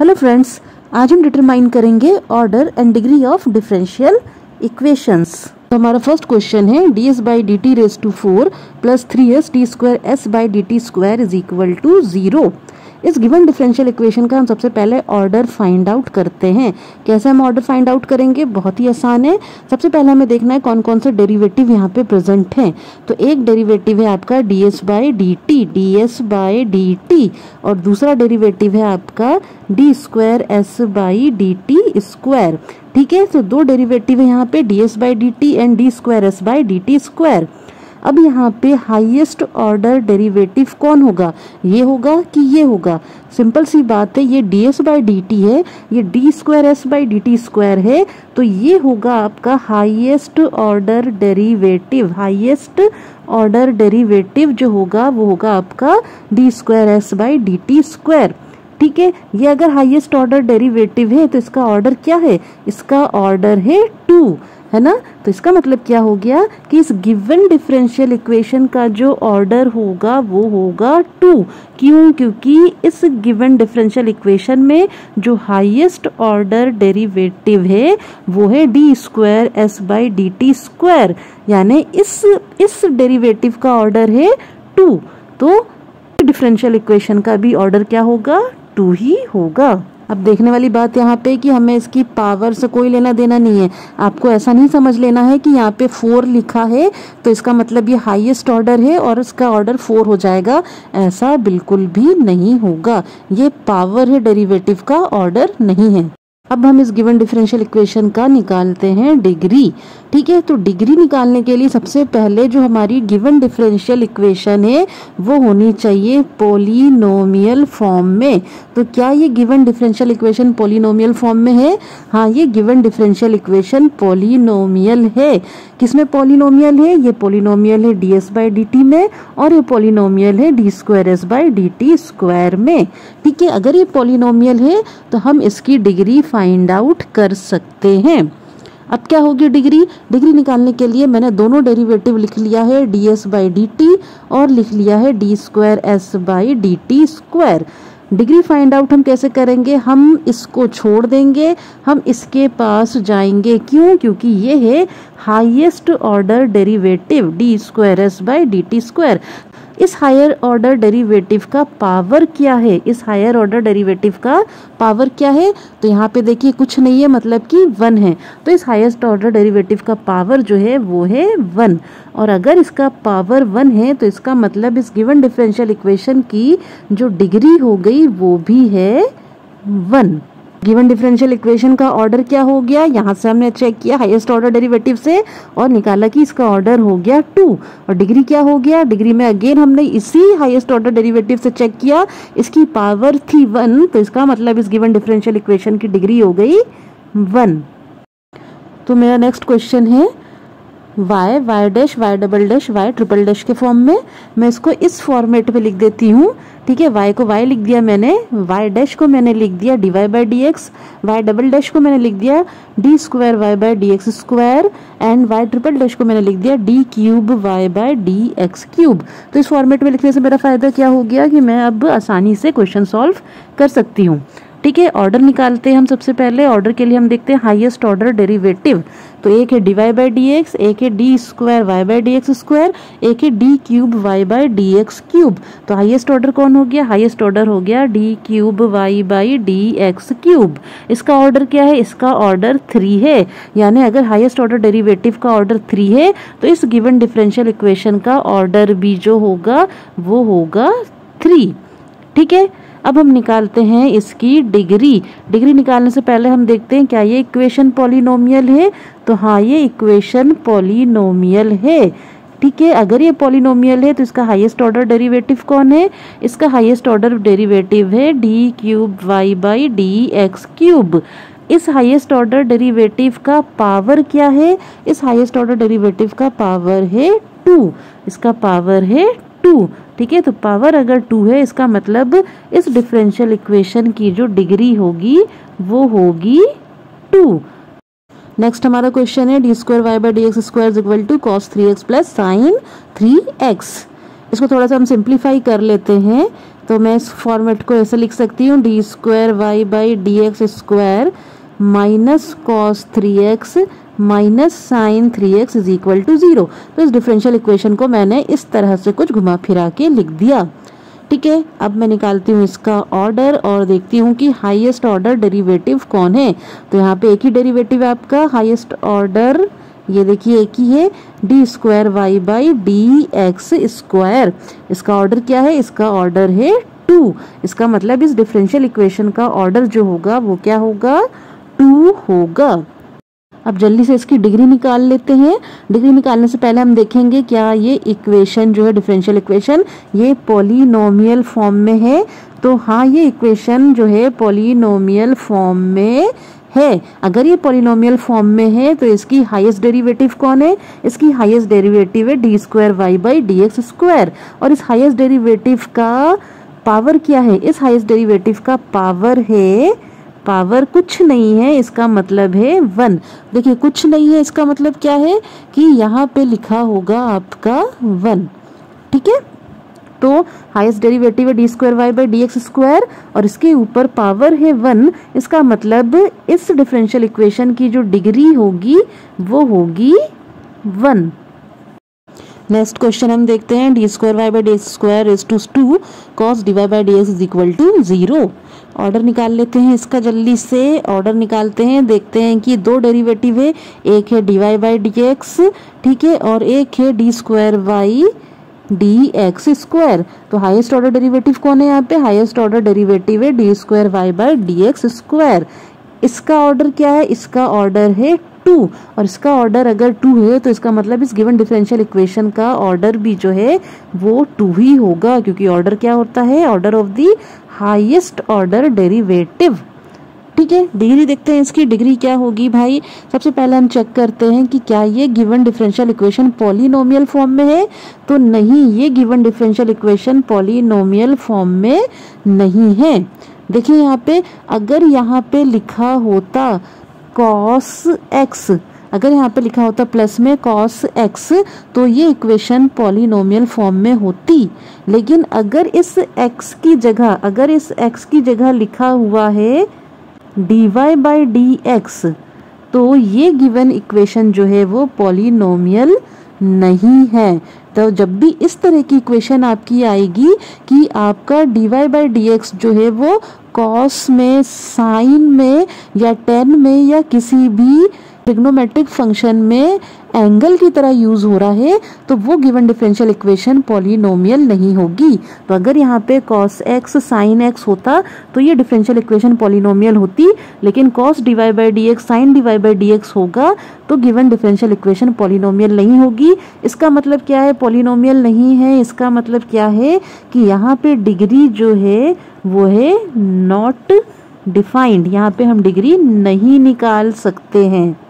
Hello friends, आज हम determine करेंगे order and degree of differential equations. तो हमारा फर्स्ट क्वेश्चन है ds by D T raise to 4 plus 3s T square s by D T square is equal to 0। इस given differential equation का हम सबसे पहले ऑर्डर फाइंड आउट करते हैं। कैसे हम ऑर्डर फाइंड आउट करेंगे? बहुत ही आसान है। सबसे पहले हमें देखना है कौन कौन से डेरिवेटिव यहाँ पे प्रेजेंट हैं। तो एक डेरिवेटिव है आपका ds बाई डी टी और दूसरा डेरिवेटिव है आपका D square S by D T square. ठीक है, तो दो डेरिवेटिव है यहाँ पे ds by D T and D square S by D T square. अब यहाँ पे हाईएस्ट ऑर्डर डेरिवेटिव कौन होगा? ये होगा कि ये होगा? सिंपल सी बात है, ये ds बाई डी टी है, ये D square S by D T square है, तो ये होगा आपका highest order derivative. Highest order derivative जो होगा वो होगा आपका D square S by D T square. ठीक है, ये अगर हाईएस्ट ऑर्डर डेरिवेटिव है तो इसका ऑर्डर क्या है? इसका ऑर्डर है 2, है ना। तो इसका मतलब क्या हो गया कि इस गिवन डिफरेंशियल इक्वेशन का जो ऑर्डर होगा वो होगा 2। क्यों? क्योंकि इस गिवन डिफरेंशियल इक्वेशन में जो हाईएस्ट ऑर्डर डेरिवेटिव है वो है D square S by D T square, यानी इस डेरिवेटिव का ऑर्डर है 2। तो डिफरेंशियल इक्वेशन का भी ऑर्डर क्या होगा? 2 ही होगा। अब देखने वाली बात यहाँ पे कि हमें इसकी पावर से कोई लेना देना नहीं है। आपको ऐसा नहीं समझ लेना है कि यहाँ पे 4 लिखा है तो इसका मतलब ये हाईएस्ट ऑर्डर है और इसका ऑर्डर 4 हो जाएगा। ऐसा बिल्कुल भी नहीं होगा। ये पावर है, डेरिवेटिव का ऑर्डर नहीं है। अब हम इस गिवन डिफरेंशियल इक्वेशन का निकालते हैं डिग्री। ठीक है, तो डिग्री निकालने के लिए सबसे पहले जो हमारी गिवन डिफरेंशियल इक्वेशन है वो होनी चाहिए पॉलिनोमियल फॉर्म में। तो क्या ये given differential equation polynomial form में है? हाँ, ये गिवन डिफरेंशियल इक्वेशन पॉलिनोमियल है। किसमें पॉलिनोमियल है? ये पॉलिनोमियल है ds बाई डी टी में और ये पॉलिनोमियल है D square S by D T square में। ठीक है, अगर ये पॉलिनोमियल है तो हम इसकी डिग्री फाइंड आउट कर सकते हैं। अब क्या होगी डिग्री? डिग्री निकालने के लिए मैंने दोनों डेरिवेटिव लिख लिया है ds बाई डी टी और लिख लिया है D square S by D T square. Degree find out हम कैसे करेंगे? हम इसको छोड़ देंगे, हम इसके पास जाएंगे। क्यों? क्योंकि ये है highest order derivative D square S by D T square. इस हायर ऑर्डर डेरिवेटिव का पावर क्या है? इस हायर ऑर्डर डेरिवेटिव का पावर क्या है? तो यहाँ पे देखिए कुछ नहीं है, मतलब कि 1 है। तो इस हाईएस्ट ऑर्डर डेरिवेटिव का पावर जो है वो है 1। और अगर इसका पावर 1 है तो इसका मतलब इस गिवन डिफरेंशियल इक्वेशन की जो डिग्री हो गई वो भी है 1। गिवन डिफरेंशियल इक्वेशन का ऑर्डर क्या हो गया? यहाँ से हमने चेक किया हाईएस्ट ऑर्डर डेरिवेटिव से और निकाला कि इसका ऑर्डर हो गया 2। और डिग्री क्या हो गया? डिग्री में अगेन हमने इसी हाईएस्ट ऑर्डर डेरिवेटिव से चेक किया, इसकी पावर थी 1, तो इसका मतलब इस गिवन डिफरेंशियल इक्वेशन की डिग्री हो गई 1। तो मेरा नेक्स्ट क्वेश्चन है y dash y double dash y triple dash के फॉर्म में। मैं इसको इस फॉर्मेट में लिख देती हूँ। ठीक है, y को y लिख दिया मैंने, y डैश को मैंने लिख दिया dy by D x, y double dash को मैंने लिख दिया D square y by D X square and y triple dash को मैंने लिख दिया D cube y by D x cube. तो इस फॉर्मेट में लिखने से मेरा फायदा क्या हो गया कि मैं अब आसानी से क्वेश्चन सॉल्व कर सकती हूँ। ठीक है, ऑर्डर निकालते हैं हम। सबसे पहले ऑर्डर के लिए हम देखते हैं हाईएस्ट ऑर्डर डेरिवेटिव। तो एक है dy बाई डी एक्स, एक है D square y by D X square, एक है D cube y by D x cube. तो हाईएस्ट ऑर्डर कौन हो गया? हाईएस्ट ऑर्डर हो गया D cube y by D x cube. इसका ऑर्डर क्या है? इसका ऑर्डर 3 है। यानी अगर हाईएस्ट ऑर्डर डेरिवेटिव का ऑर्डर 3 है तो इस गिवन डिफरेंशियल इक्वेशन का ऑर्डर भी जो होगा वो होगा 3। ठीक है, अब हम निकालते हैं इसकी डिग्री। डिग्री निकालने से पहले हम देखते हैं क्या ये इक्वेशन पॉलिनोमियल है। तो हाँ, ये इक्वेशन पॉलिनोमियल है। ठीक है, अगर ये पॉलिनोमियल है तो इसका हाईएस्ट ऑर्डर डेरिवेटिव कौन है? इसका हाईएस्ट ऑर्डर डेरिवेटिव है D cube y by D x cube. इस हाईएस्ट ऑर्डर डेरिवेटिव का पावर क्या है? इस हाईएस्ट ऑर्डर डेरिवेटिव का पावर है 2। इसका पावर है 2। ठीक है, तो पावर अगर 2 है इसका मतलब इस डिफरेंशियल इक्वेशन की जो डिग्री होगी वो होगी 2। नेक्स्ट हमारा क्वेश्चन है D square y by D X square is equal to cos 3x plus sine 3x। इसको थोड़ा सा हम सिंप्लीफाई कर लेते हैं। तो मैं इस फॉर्मेट को ऐसे लिख सकती हूँ, D square Y by D X square minus cos 3x minus sine 3x is equal to 0। तो इस डिफरेंशियल इक्वेशन को मैंने इस तरह से कुछ घुमा फिरा के लिख दिया। ठीक है, अब मैं निकालती हूँ इसका ऑर्डर और देखती हूँ कि हाईएस्ट ऑर्डर डेरिवेटिव कौन है। तो यहाँ पे एक ही डेरिवेटिव है आपका, हाईएस्ट ऑर्डर ये देखिए एक ही है, D square Y by D X square. इसका ऑर्डर क्या है? इसका ऑर्डर है 2। इसका मतलब इस डिफरेंशियल इक्वेशन का ऑर्डर जो होगा वो क्या होगा? 2 होगा। अब जल्दी से इसकी डिग्री निकाल लेते हैं। डिग्री निकालने से पहले हम देखेंगे क्या ये इक्वेशन जो है डिफरेंशियल इक्वेशन ये पॉलिनोमियल फॉर्म में है। तो हाँ, ये इक्वेशन जो है पॉलिनोमियल फॉर्म में है। अगर ये पॉलिनोमियल फॉर्म में है तो इसकी हाईएस्ट डेरिवेटिव कौन है? इसकी हाईएस्ट डेरिवेटिव है D square Y by D X square. और इस हाईएस्ट डेरिवेटिव का पावर क्या है? इस हाईएस्ट डेरिवेटिव का पावर है, पावर कुछ नहीं है, इसका मतलब है 1। देखिए कुछ नहीं है इसका मतलब क्या है कि यहाँ पे लिखा होगा आपका 1। ठीक है, तो हाईएस्ट डेरिवेटिव है D square Y by D X square और इसके ऊपर पावर है 1। इसका मतलब इस डिफरेंशियल इक्वेशन की जो डिग्री होगी वो होगी 1। नेक्स्ट क्वेश्चन हम देखते हैं, D square Y by D X square is to 2 cos D Y by D X is equal to 0। Order निकाल लेते हैं इसका जल्दी से। ऑर्डर निकालते हैं, देखते हैं कि दो डेरिवेटिव है, एक है D Y by D X, ठीक है, और एक है D square Y D X square. तो हाईएस्ट ऑर्डर डेरिवेटिव कौन है? यहाँ पे हाईएस्ट ऑर्डर डेरिवेटिव है D square Y by D X square. इसका ऑर्डर क्या है? इसका ऑर्डर है 2 और इसका ऑर्डर अगर 2 है तो इसका मतलब इस गिवन डिफरेंशियल इक्वेशन का ऑर्डर भी जो है वो 2 ही होगा, क्योंकि ऑर्डर क्या होता है? Order of the highest order derivative. ठीक है, डिग्री देखते हैं इसकी। डिग्री क्या होगी भाई? सबसे पहले हम चेक करते हैं कि क्या ये given differential equation polynomial form में है। तो नहीं, ये given differential equation polynomial form में नहीं है। देखिए यहाँ पे, अगर यहाँ पे लिखा होता कॉस एक्स, अगर यहाँ पे लिखा होता प्लस में कॉस एक्स तो ये इक्वेशन पॉलिनोमियल फॉर्म में होती। लेकिन अगर इस एक्स की जगह, अगर इस एक्स की जगह लिखा हुआ है D Y by D X तो ये गिवन इक्वेशन जो है वो पॉलिनोमियल नहीं है। तो जब भी इस तरह की इक्वेशन आपकी आएगी कि आपका D Y by D X जो है वो कॉस में, साइन में या टेन में या किसी भी ट्रिग्नोमेट्रिक फंक्शन में एंगल की तरह यूज हो रहा है तो वो गिवन डिफरेंशियल इक्वेशन पॉलिनोमियल नहीं होगी। तो अगर यहाँ पे cos x sin x होता तो ये डिफरेंशियल इक्वेशन पॉलिनोमियल होती, लेकिन cos dy by dx sin dy by dx होगा तो गिवन डिफरेंशियल इक्वेशन पॉलिनोमियल नहीं होगी। इसका मतलब क्या है पॉलिनोमियल नहीं है? इसका मतलब क्या है कि यहाँ पे डिग्री जो है वो है नॉट डिफाइंड, यहाँ पे हम डिग्री नहीं निकाल सकते हैं।